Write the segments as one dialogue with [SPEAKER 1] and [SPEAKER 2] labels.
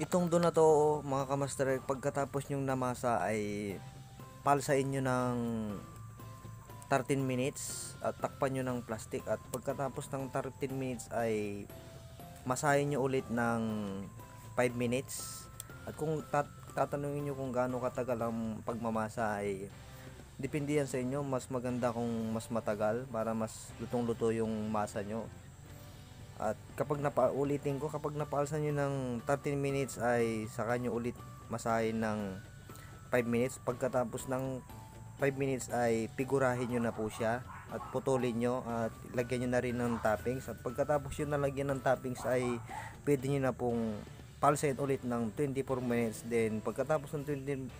[SPEAKER 1] Itong dough na 'to mga ka-master, pagkatapos nyong namasa ay palsain nyo ng 13 minutes at takpan nyo ng plastic, at pagkatapos ng 13 minutes ay masahin nyo ulit ng 5 minutes. At kung tatanungin nyo kung gaano katagal ang pagmamasa ay depende yan sa inyo. Mas maganda kung mas matagal para mas lutong-luto yung masa nyo. At kapag napaulitin ko, kapag napaalsan nyo ng 13 minutes ay saka nyo ulit masahin ng 5 minutes. Pagkatapos ng 5 minutes ay pigurahin nyo na po siya at putulin nyo at lagyan nyo na rin ng toppings. At pagkatapos yun nalagyan ng toppings ay pwede nyo na pong palsain ulit ng 24 minutes. Then pagkatapos ng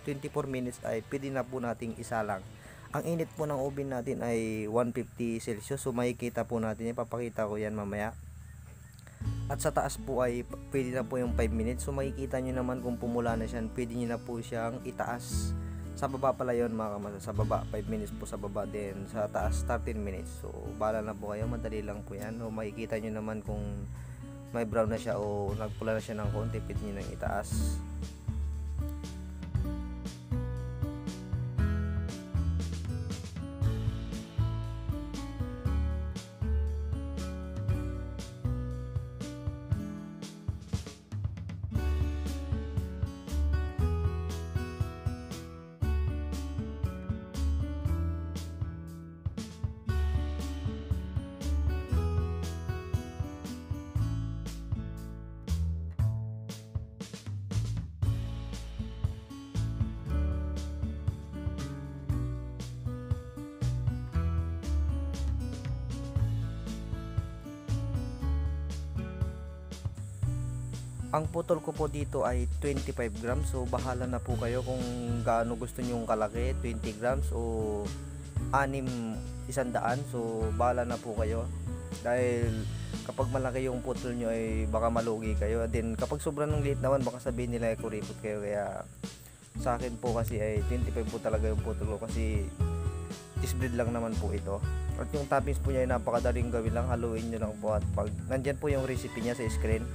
[SPEAKER 1] 24 minutes ay pwede na po nating isalang. Ang init po ng oven natin ay 150 Celsius. So makikita po natin, ipapakita ko yan mamaya. At sa taas po ay pwede na po yung 5 minutes. So makikita nyo naman kung pumula na siya, pwede nyo na po siyang itaas. Sa baba pala yun mga kamasa, sa baba 5 minutes po sa baba, din sa taas 13 minutes. So bala na po kayo, madali lang po yan. So makikita nyo naman kung may brown na siya o nagpula na siya ng konti, pwede nyo nang itaas. Ang putol ko po dito ay 25 grams. So bahala na po kayo kung gaano gusto nyong kalaki, 20 grams o 100. So bahala na po kayo. Dahil kapag malaki yung putol nyo ay baka malugi kayo. Then kapag sobrang ng liit naman baka sabihin nila ay kuripot kayo. Kaya sa akin po kasi ay 25 po talaga yung putol ko, kasi cheese bread lang naman po ito. At yung toppings po niya ay napakadaling gawin lang. Haluin nyo lang po at pag nandyan po yung recipe niya sa screen.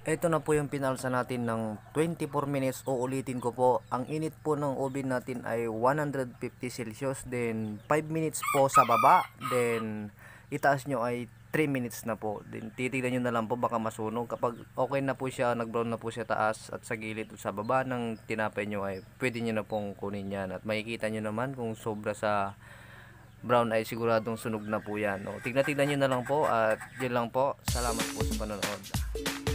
[SPEAKER 1] Ito na po yung pinalsa natin ng 24 minutes. Uulitin ko po, ang init po ng oven natin ay 150 Celsius, then 5 minutes po sa baba, then itaas nyo ay 3 minutes na po. Then titignan nyo na lang po, baka masunog. Kapag okay na po siya, nag-brown na po siya taas at sa gilid at sa baba ng tinapay nyo, ay pwede nyo na pong kunin yan. At makikita nyo naman kung sobra sa brown ay siguradong sunog na po yan. O, tignan nyo na lang po at yun lang po. Salamat po sa panonood.